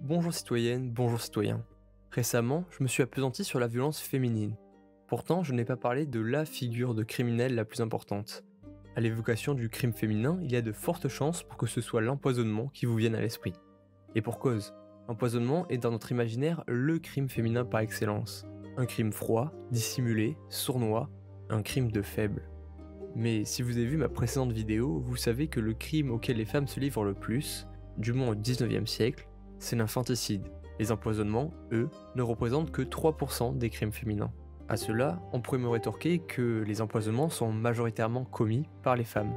Bonjour citoyenne, bonjour citoyen. Récemment, je me suis appesanti sur la violence féminine. Pourtant, je n'ai pas parlé de la figure de criminel la plus importante. À l'évocation du crime féminin, il y a de fortes chances pour que ce soit l'empoisonnement qui vous vienne à l'esprit. Et pour cause, l'empoisonnement est dans notre imaginaire le crime féminin par excellence. Un crime froid, dissimulé, sournois, un crime de faible. Mais si vous avez vu ma précédente vidéo, vous savez que le crime auquel les femmes se livrent le plus, du moins au 19e siècle, c'est l'infanticide. Les empoisonnements, eux, ne représentent que 3% des crimes féminins. À cela, on pourrait me rétorquer que les empoisonnements sont majoritairement commis par les femmes.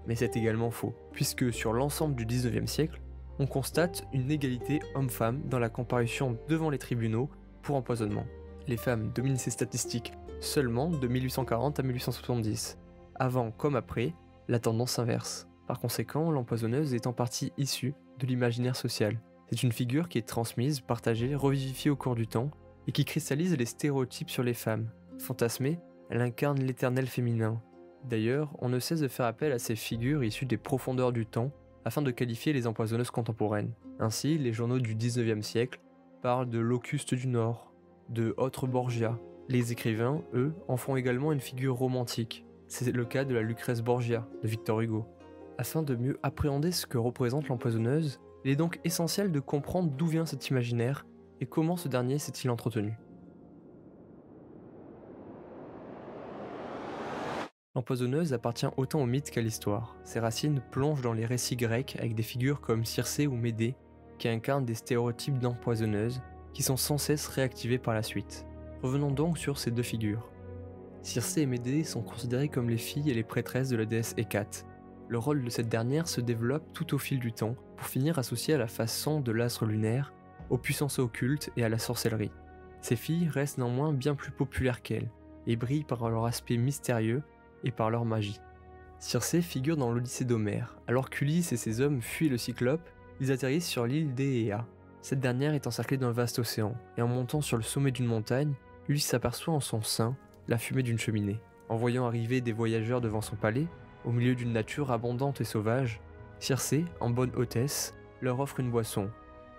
Mais c'est également faux, puisque sur l'ensemble du 19e siècle, on constate une égalité homme-femme dans la comparution devant les tribunaux pour empoisonnement. Les femmes dominent ces statistiques seulement de 1840 à 1870. Avant comme après, la tendance inverse. Par conséquent, l'empoisonneuse est en partie issue de l'imaginaire social. C'est une figure qui est transmise, partagée, revivifiée au cours du temps et qui cristallise les stéréotypes sur les femmes. Fantasmée, elle incarne l'éternel féminin. D'ailleurs, on ne cesse de faire appel à ces figures issues des profondeurs du temps afin de qualifier les empoisonneuses contemporaines. Ainsi, les journaux du 19e siècle parlent de Locuste du Nord, de Autre Borgia. Les écrivains, eux, en font également une figure romantique. C'est le cas de la Lucrèce Borgia de Victor Hugo. Afin de mieux appréhender ce que représente l'empoisonneuse, il est donc essentiel de comprendre d'où vient cet imaginaire et comment ce dernier s'est-il entretenu. L'empoisonneuse appartient autant au mythe qu'à l'histoire. Ses racines plongent dans les récits grecs avec des figures comme Circé ou Médée qui incarnent des stéréotypes d'empoisonneuses qui sont sans cesse réactivés par la suite. Revenons donc sur ces deux figures. Circé et Médée sont considérées comme les filles et les prêtresses de la déesse Hécate. Le rôle de cette dernière se développe tout au fil du temps pour finir associé à la façon de l'astre lunaire, aux puissances occultes et à la sorcellerie. Ces filles restent néanmoins bien plus populaires qu'elles et brillent par leur aspect mystérieux et par leur magie. Circé figure dans l'Odyssée d'Homère. Alors qu'Ulysse et ses hommes fuient le Cyclope, ils atterrissent sur l'île d'Éhéa. Cette dernière est encerclée d'un vaste océan, et en montant sur le sommet d'une montagne, Ulysse s'aperçoit en son sein la fumée d'une cheminée. En voyant arriver des voyageurs devant son palais, au milieu d'une nature abondante et sauvage, Circé, en bonne hôtesse, leur offre une boisson,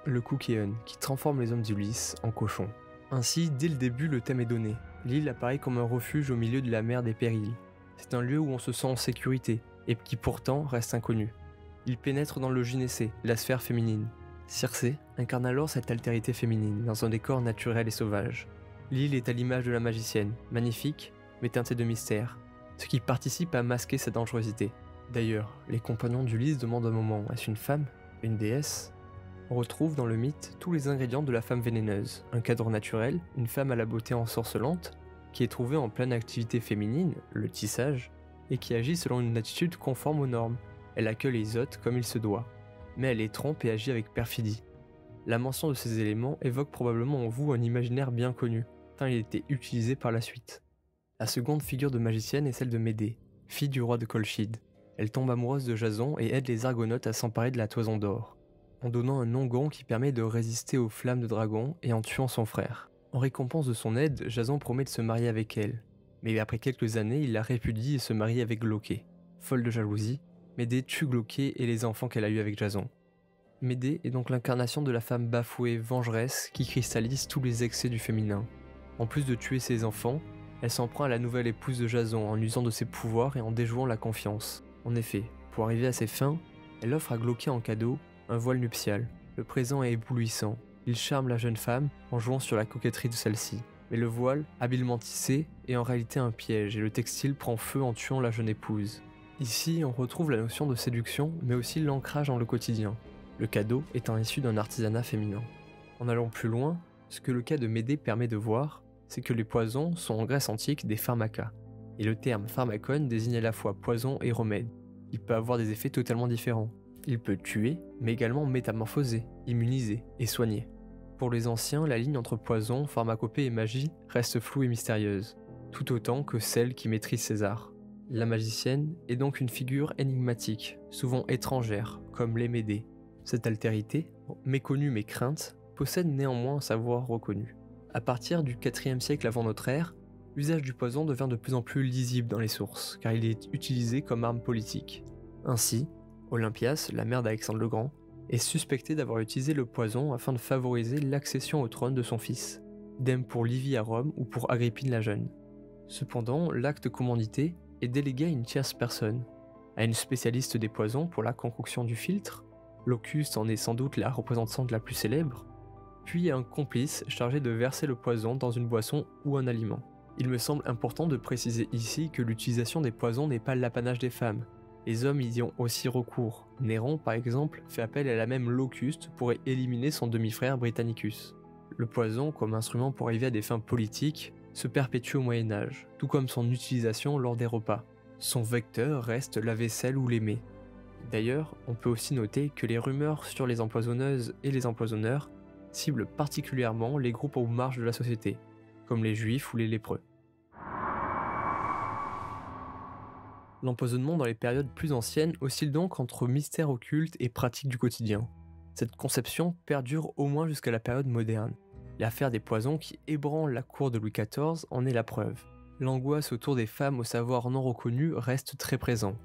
le Koukéon, qui transforme les hommes d'Ulysse en cochons. Ainsi, dès le début, le thème est donné. L'île apparaît comme un refuge au milieu de la mer des périls. C'est un lieu où on se sent en sécurité, et qui pourtant reste inconnu. Il pénètre dans le gynécée, la sphère féminine. Circé incarne alors cette altérité féminine dans un décor naturel et sauvage. L'île est à l'image de la magicienne, magnifique, mais teintée de mystère, ce qui participe à masquer sa dangerosité. D'ailleurs, les compagnons d'Ulysse demandent un moment, est-ce une femme? Une déesse? On retrouve dans le mythe tous les ingrédients de la femme vénéneuse, un cadre naturel, une femme à la beauté ensorcelante, qui est trouvée en pleine activité féminine, le tissage, et qui agit selon une attitude conforme aux normes. Elle accueille les hôtes comme il se doit, mais elle les trompe et agit avec perfidie. La mention de ces éléments évoque probablement en vous un imaginaire bien connu, tant il a été utilisé par la suite. La seconde figure de magicienne est celle de Médée, fille du roi de Colchide. Elle tombe amoureuse de Jason et aide les Argonautes à s'emparer de la toison d'or, en donnant un onguent qui permet de résister aux flammes de dragon et en tuant son frère. En récompense de son aide, Jason promet de se marier avec elle, mais après quelques années, il la répudie et se marie avec Glauqué. Folle de jalousie, Médée tue Glauqué et les enfants qu'elle a eus avec Jason. Médée est donc l'incarnation de la femme bafouée, vengeresse, qui cristallise tous les excès du féminin. En plus de tuer ses enfants, elle s'en prend à la nouvelle épouse de Jason en usant de ses pouvoirs et en déjouant la confiance. En effet, pour arriver à ses fins, elle offre à Glauqué en cadeau un voile nuptial. Le présent est éblouissant. Il charme la jeune femme en jouant sur la coquetterie de celle-ci. Mais le voile, habilement tissé, est en réalité un piège et le textile prend feu en tuant la jeune épouse. Ici, on retrouve la notion de séduction, mais aussi l'ancrage dans le quotidien. Le cadeau étant issu d'un artisanat féminin. En allant plus loin, ce que le cas de Médée permet de voir, c'est que les poisons sont en Grèce antique des pharmacas, et le terme pharmacone désigne à la fois poison et remède. Il peut avoir des effets totalement différents. Il peut tuer, mais également métamorphoser, immuniser et soigner. Pour les anciens, la ligne entre poison, pharmacopée et magie reste floue et mystérieuse, tout autant que celle qui maîtrise ces arts. La magicienne est donc une figure énigmatique, souvent étrangère, comme les Médées. Cette altérité, méconnue mais crainte, possède néanmoins un savoir reconnu. À partir du IVe siècle avant notre ère, l'usage du poison devient de plus en plus lisible dans les sources, car il est utilisé comme arme politique. Ainsi, Olympias, la mère d'Alexandre le Grand, est suspecté d'avoir utilisé le poison afin de favoriser l'accession au trône de son fils. Idem pour Livie à Rome ou pour Agrippine la Jeune. Cependant, l'acte commandité est délégué à une tierce personne, à une spécialiste des poisons pour la concoction du filtre, Locuste en est sans doute la représentante la plus célèbre, puis à un complice chargé de verser le poison dans une boisson ou un aliment. Il me semble important de préciser ici que l'utilisation des poisons n'est pas l'apanage des femmes. Les hommes y ont aussi recours. Néron, par exemple, fait appel à la même Locuste pour éliminer son demi-frère Britannicus. Le poison, comme instrument pour arriver à des fins politiques, se perpétue au Moyen-Âge, tout comme son utilisation lors des repas. Son vecteur reste la vaisselle ou les mets. D'ailleurs, on peut aussi noter que les rumeurs sur les empoisonneuses et les empoisonneurs ciblent particulièrement les groupes aux marges de la société, comme les juifs ou les lépreux. L'empoisonnement dans les périodes plus anciennes oscille donc entre mystère occulte et pratique du quotidien. Cette conception perdure au moins jusqu'à la période moderne. L'affaire des poisons qui ébranle la cour de Louis XIV en est la preuve. L'angoisse autour des femmes au savoir non reconnu reste très présent.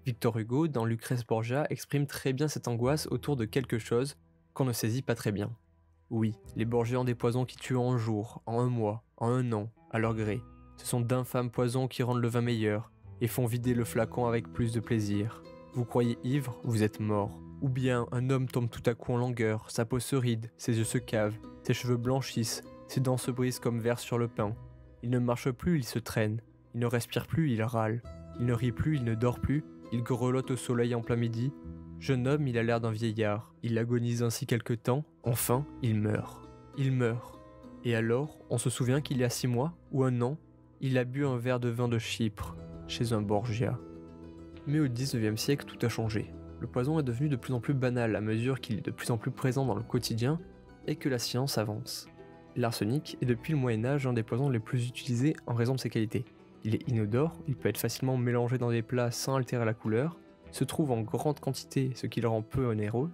Victor Hugo, dans Lucrèce Borgia, exprime très bien cette angoisse autour de quelque chose qu'on ne saisit pas très bien. Oui, les Borgiens ont des poisons qui tuent en un jour, en un mois, en un an, à leur gré. Ce sont d'infâmes poisons qui rendent le vin meilleur et font vider le flacon avec plus de plaisir. Vous croyez ivre, vous êtes mort. Ou bien un homme tombe tout à coup en langueur, sa peau se ride, ses yeux se cavent, ses cheveux blanchissent, ses dents se brisent comme verre sur le pain. Il ne marche plus, il se traîne. Il ne respire plus, il râle. Il ne rit plus, il ne dort plus. Il grelotte au soleil en plein midi. Jeune homme, il a l'air d'un vieillard. Il agonise ainsi quelque temps. Enfin, il meurt. Il meurt. Et alors, on se souvient qu'il y a 6 mois, ou un an, il a bu un verre de vin de Chypre, chez un Borgia. Mais au XIXe siècle, tout a changé. Le poison est devenu de plus en plus banal à mesure qu'il est de plus en plus présent dans le quotidien et que la science avance. L'arsenic est depuis le Moyen-Âge un des poisons les plus utilisés en raison de ses qualités. Il est inodore, il peut être facilement mélangé dans des plats sans altérer la couleur, se trouve en grande quantité ce qui le rend peu onéreux.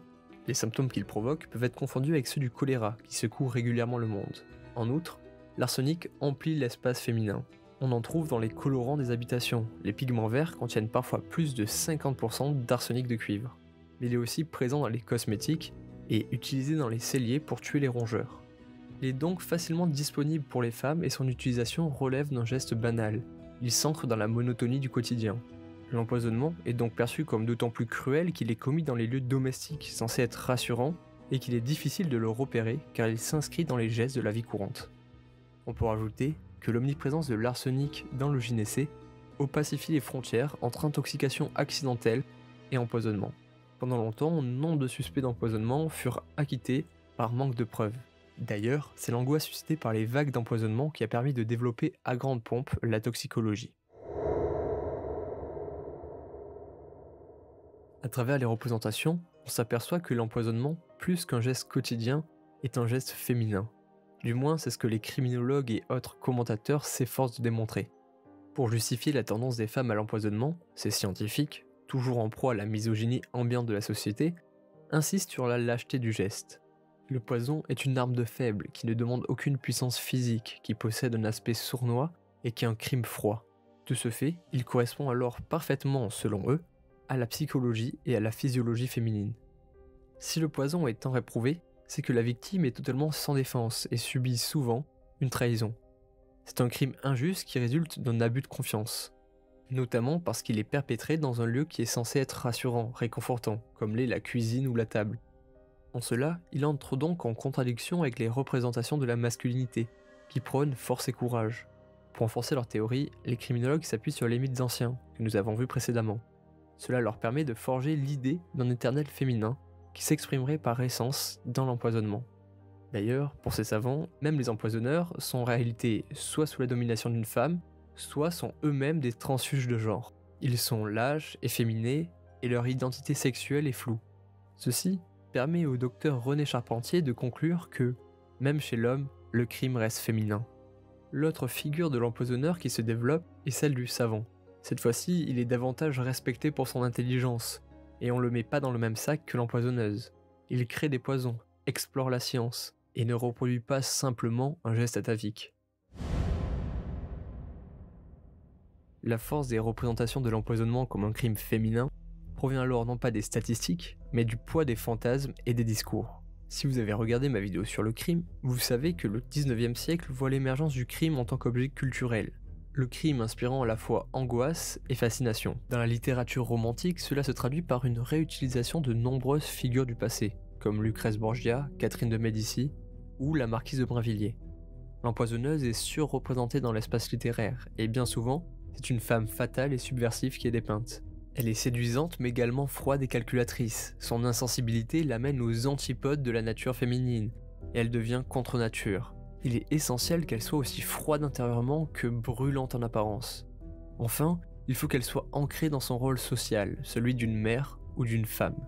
Les symptômes qu'il provoque peuvent être confondus avec ceux du choléra qui secoue régulièrement le monde. En outre, l'arsenic emplit l'espace féminin. On en trouve dans les colorants des habitations. Les pigments verts contiennent parfois plus de 50% d'arsenic de cuivre. Mais il est aussi présent dans les cosmétiques et utilisé dans les celliers pour tuer les rongeurs. Il est donc facilement disponible pour les femmes et son utilisation relève d'un geste banal. Il s'ancre dans la monotonie du quotidien. L'empoisonnement est donc perçu comme d'autant plus cruel qu'il est commis dans les lieux domestiques censés être rassurants et qu'il est difficile de le repérer car il s'inscrit dans les gestes de la vie courante. On peut rajouter que l'omniprésence de l'arsenic dans le gynécée opacifie les frontières entre intoxication accidentelle et empoisonnement. Pendant longtemps, nombre de suspects d'empoisonnement furent acquittés par manque de preuves. D'ailleurs, c'est l'angoisse suscitée par les vagues d'empoisonnement qui a permis de développer à grande pompe la toxicologie. À travers les représentations, on s'aperçoit que l'empoisonnement, plus qu'un geste quotidien, est un geste féminin. Du moins, c'est ce que les criminologues et autres commentateurs s'efforcent de démontrer. Pour justifier la tendance des femmes à l'empoisonnement, ces scientifiques, toujours en proie à la misogynie ambiante de la société, insistent sur la lâcheté du geste. Le poison est une arme de faible qui ne demande aucune puissance physique, qui possède un aspect sournois et qui est un crime froid. De ce fait, il correspond alors parfaitement, selon eux, à la psychologie et à la physiologie féminine. Si le poison est tant réprouvé, c'est que la victime est totalement sans défense et subit souvent une trahison. C'est un crime injuste qui résulte d'un abus de confiance, notamment parce qu'il est perpétré dans un lieu qui est censé être rassurant, réconfortant, comme l'est la cuisine ou la table. En cela, il entre donc en contradiction avec les représentations de la masculinité, qui prônent force et courage. Pour renforcer leur théorie, les criminologues s'appuient sur les mythes anciens, que nous avons vus précédemment. Cela leur permet de forger l'idée d'un éternel féminin, qui s'exprimerait par essence dans l'empoisonnement. D'ailleurs, pour ces savants, même les empoisonneurs sont en réalité soit sous la domination d'une femme, soit sont eux-mêmes des transfuges de genre. Ils sont lâches, efféminés, et leur identité sexuelle est floue. Ceci permet au docteur René Charpentier de conclure que, même chez l'homme, le crime reste féminin. L'autre figure de l'empoisonneur qui se développe est celle du savant. Cette fois-ci, il est davantage respecté pour son intelligence, et on le met pas dans le même sac que l'empoisonneuse. Il crée des poisons, explore la science, et ne reproduit pas simplement un geste atavique. La force des représentations de l'empoisonnement comme un crime féminin provient alors non pas des statistiques, mais du poids des fantasmes et des discours. Si vous avez regardé ma vidéo sur le crime, vous savez que le 19e siècle voit l'émergence du crime en tant qu'objet culturel. Le crime inspirant à la fois angoisse et fascination. Dans la littérature romantique, cela se traduit par une réutilisation de nombreuses figures du passé, comme Lucrèce Borgia, Catherine de Médicis ou la marquise de Brinvilliers. L'empoisonneuse est surreprésentée dans l'espace littéraire, et bien souvent, c'est une femme fatale et subversive qui est dépeinte. Elle est séduisante mais également froide et calculatrice. Son insensibilité l'amène aux antipodes de la nature féminine, et elle devient contre-nature. Il est essentiel qu'elle soit aussi froide intérieurement que brûlante en apparence. Enfin, il faut qu'elle soit ancrée dans son rôle social, celui d'une mère ou d'une femme.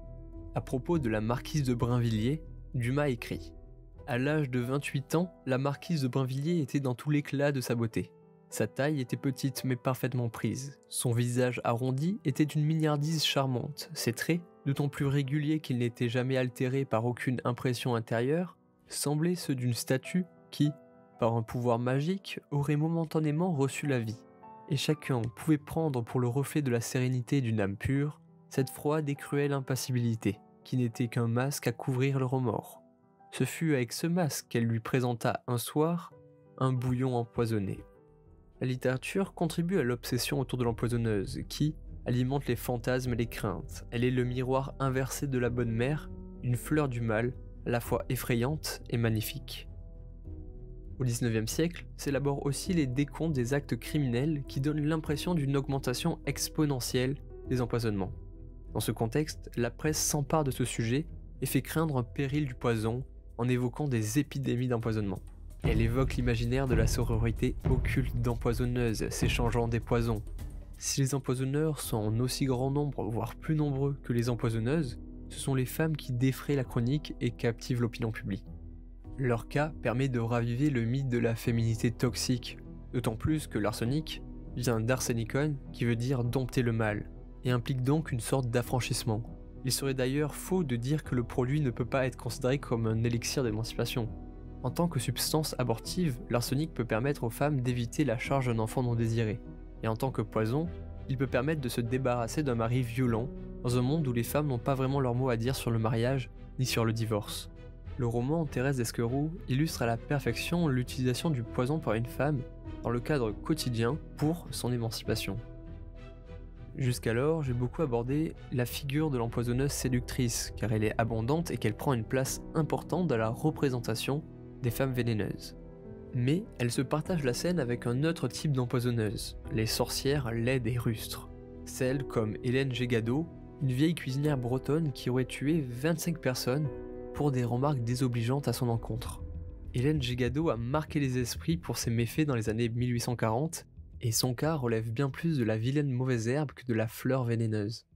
À propos de la marquise de Brinvilliers, Dumas écrit « À l'âge de 28 ans, la marquise de Brinvilliers était dans tout l'éclat de sa beauté. Sa taille était petite mais parfaitement prise. Son visage arrondi était d'une mignardise charmante. Ses traits, d'autant plus réguliers qu'ils n'étaient jamais altérés par aucune impression intérieure, semblaient ceux d'une statue qui, par un pouvoir magique, aurait momentanément reçu la vie. Et chacun pouvait prendre pour le reflet de la sérénité d'une âme pure cette froide et cruelle impassibilité, qui n'était qu'un masque à couvrir le remords. Ce fut avec ce masque qu'elle lui présenta un soir un bouillon empoisonné. » La littérature contribue à l'obsession autour de l'empoisonneuse, qui alimente les fantasmes et les craintes. Elle est le miroir inversé de la bonne mère, une fleur du mal, à la fois effrayante et magnifique. Au XIXe siècle, s'élaborent aussi les décomptes des actes criminels qui donnent l'impression d'une augmentation exponentielle des empoisonnements. Dans ce contexte, la presse s'empare de ce sujet et fait craindre un péril du poison en évoquant des épidémies d'empoisonnement. Elle évoque l'imaginaire de la sororité occulte d'empoisonneuses s'échangeant des poisons. Si les empoisonneurs sont en aussi grand nombre, voire plus nombreux que les empoisonneuses, ce sont les femmes qui défraient la chronique et captivent l'opinion publique. Leur cas permet de raviver le mythe de la féminité toxique, d'autant plus que l'arsenic vient d'arsenikon qui veut dire dompter le mal, et implique donc une sorte d'affranchissement. Il serait d'ailleurs faux de dire que le produit ne peut pas être considéré comme un élixir d'émancipation. En tant que substance abortive, l'arsenic peut permettre aux femmes d'éviter la charge d'un enfant non désiré. Et en tant que poison, il peut permettre de se débarrasser d'un mari violent dans un monde où les femmes n'ont pas vraiment leur mot à dire sur le mariage ni sur le divorce. Le roman Thérèse d'Esqueraux illustre à la perfection l'utilisation du poison par une femme dans le cadre quotidien pour son émancipation. Jusqu'alors, j'ai beaucoup abordé la figure de l'empoisonneuse séductrice, car elle est abondante et qu'elle prend une place importante dans la représentation des femmes vénéneuses. Mais elle se partage la scène avec un autre type d'empoisonneuse, les sorcières laides et rustres. Celles comme Hélène Gégado, une vieille cuisinière bretonne qui aurait tué 25 personnes pour des remarques désobligeantes à son encontre. Hélène Gégado a marqué les esprits pour ses méfaits dans les années 1840, et son cas relève bien plus de la vilaine mauvaise herbe que de la fleur vénéneuse.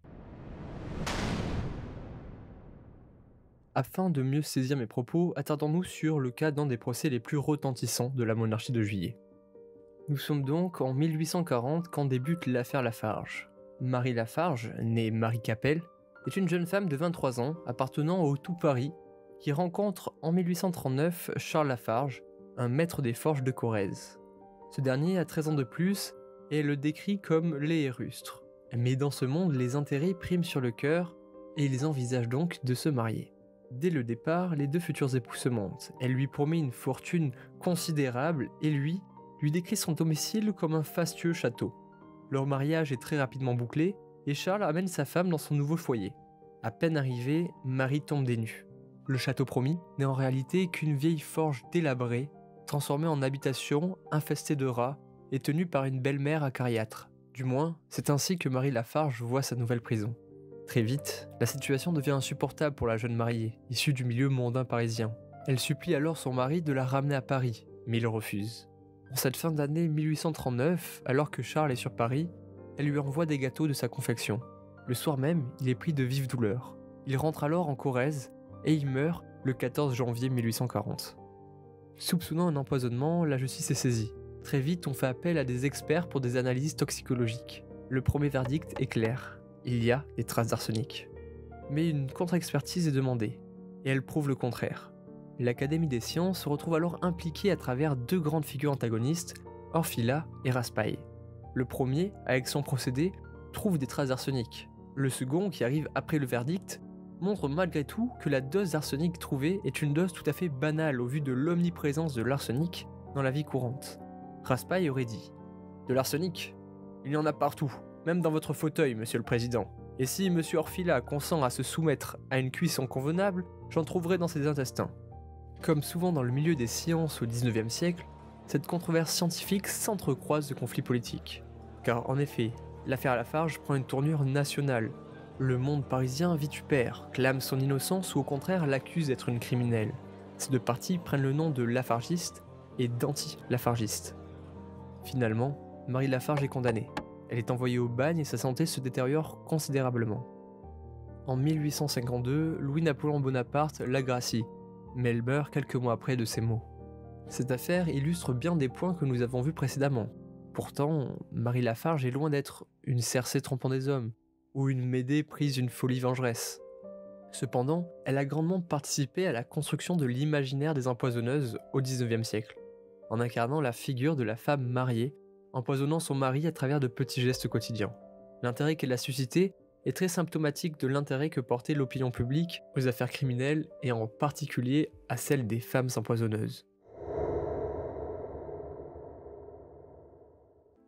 Afin de mieux saisir mes propos, attardons-nous sur le cas d'un des procès les plus retentissants de la monarchie de Juillet. Nous sommes donc en 1840 quand débute l'affaire Lafarge. Marie Lafarge, née Marie Capel, est une jeune femme de 23 ans appartenant au Tout Paris qui rencontre en 1839 Charles Lafarge, un maître des forges de Corrèze. Ce dernier a 13 ans de plus et le décrit comme laid et rustre. Mais dans ce monde, les intérêts priment sur le cœur et ils envisagent donc de se marier. Dès le départ, les deux futurs époux se mentent. Elle lui promet une fortune considérable et lui décrit son domicile comme un fastueux château. Leur mariage est très rapidement bouclé et Charles amène sa femme dans son nouveau foyer. À peine arrivée, Marie tombe des nues. Le château promis n'est en réalité qu'une vieille forge délabrée, transformée en habitation infestée de rats et tenue par une belle-mère acariâtre. Du moins, c'est ainsi que Marie Lafarge voit sa nouvelle prison. Très vite, la situation devient insupportable pour la jeune mariée, issue du milieu mondain parisien. Elle supplie alors son mari de la ramener à Paris, mais il refuse. En cette fin d'année 1839, alors que Charles est sur Paris, elle lui envoie des gâteaux de sa confection. Le soir même, il est pris de vives douleurs. Il rentre alors en Corrèze et il meurt le 14 janvier 1840. Soupçonnant un empoisonnement, la justice est saisie. Très vite, on fait appel à des experts pour des analyses toxicologiques. Le premier verdict est clair. Il y a des traces d'arsenic. Mais une contre-expertise est demandée, et elle prouve le contraire. L'Académie des sciences se retrouve alors impliquée à travers deux grandes figures antagonistes, Orfila et Raspail. Le premier, avec son procédé, trouve des traces d'arsenic. Le second, qui arrive après le verdict, montre malgré tout que la dose d'arsenic trouvée est une dose tout à fait banale au vu de l'omniprésence de l'arsenic dans la vie courante. Raspail aurait dit « De l'arsenic, il y en a partout, même dans votre fauteuil, monsieur le président. Et si monsieur Orfila consent à se soumettre à une cuisson convenable, j'en trouverai dans ses intestins. » Comme souvent dans le milieu des sciences au XIXe siècle, cette controverse scientifique s'entrecroise de conflits politiques. Car en effet, l'affaire Lafarge prend une tournure nationale. Le monde parisien vitupère, clame son innocence ou au contraire l'accuse d'être une criminelle. Ces deux partis prennent le nom de lafargistes et d'anti-lafargistes. Finalement, Marie Lafarge est condamnée. Elle est envoyée au bagne et sa santé se détériore considérablement. En 1852, Louis-Napoléon Bonaparte la gracie, mais elle meurt quelques mois après de ces mots. Cette affaire illustre bien des points que nous avons vus précédemment. Pourtant, Marie Lafarge est loin d'être une Cersei trompant des hommes, ou une Médée prise d'une folie vengeresse. Cependant, elle a grandement participé à la construction de l'imaginaire des empoisonneuses au XIXe siècle, en incarnant la figure de la femme mariée, empoisonnant son mari à travers de petits gestes quotidiens. L'intérêt qu'elle a suscité est très symptomatique de l'intérêt que portait l'opinion publique aux affaires criminelles et en particulier à celle des femmes empoisonneuses.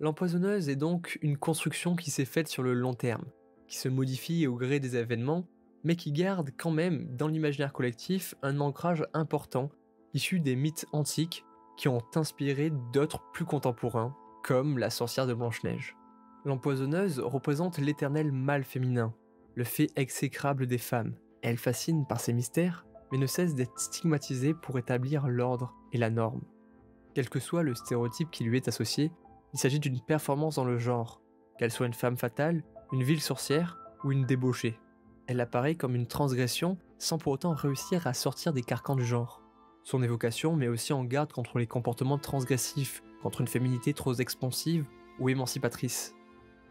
L'empoisonneuse est donc une construction qui s'est faite sur le long terme, qui se modifie au gré des événements, mais qui garde quand même dans l'imaginaire collectif un ancrage important issu des mythes antiques qui ont inspiré d'autres plus contemporains, comme la sorcière de Blanche-Neige. L'empoisonneuse représente l'éternel mâle féminin, le fait exécrable des femmes. Elle fascine par ses mystères, mais ne cesse d'être stigmatisée pour établir l'ordre et la norme. Quel que soit le stéréotype qui lui est associé, il s'agit d'une performance dans le genre, qu'elle soit une femme fatale, une vile sorcière ou une débauchée. Elle apparaît comme une transgression sans pour autant réussir à sortir des carcans du genre. Son évocation met aussi en garde contre les comportements transgressifs, contre une féminité trop expansive ou émancipatrice.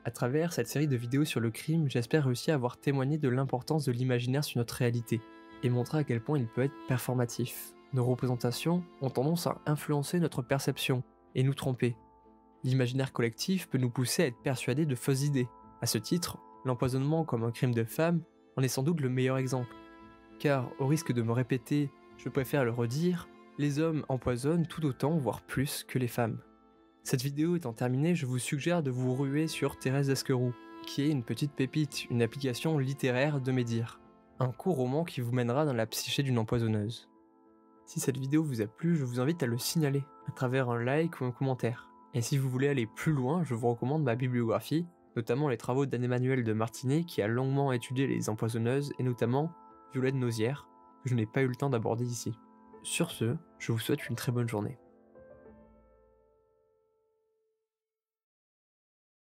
À travers cette série de vidéos sur le crime, j'espère réussir à avoir témoigné de l'importance de l'imaginaire sur notre réalité, et montrer à quel point il peut être performatif. Nos représentations ont tendance à influencer notre perception et nous tromper. L'imaginaire collectif peut nous pousser à être persuadés de fausses idées. À ce titre, l'empoisonnement comme un crime de femme en est sans doute le meilleur exemple. Car, au risque de me répéter, je préfère le redire, les hommes empoisonnent tout autant, voire plus, que les femmes. Cette vidéo étant terminée, je vous suggère de vous ruer sur Thérèse d'Asqueroux, qui est une petite pépite, une application littéraire de mes dires. Un court roman qui vous mènera dans la psyché d'une empoisonneuse. Si cette vidéo vous a plu, je vous invite à le signaler, à travers un like ou un commentaire. Et si vous voulez aller plus loin, je vous recommande ma bibliographie, notamment les travaux d'Anne-Emmanuelle de Martinet qui a longuement étudié les empoisonneuses et notamment Violette Nozière, que je n'ai pas eu le temps d'aborder ici. Sur ce, je vous souhaite une très bonne journée.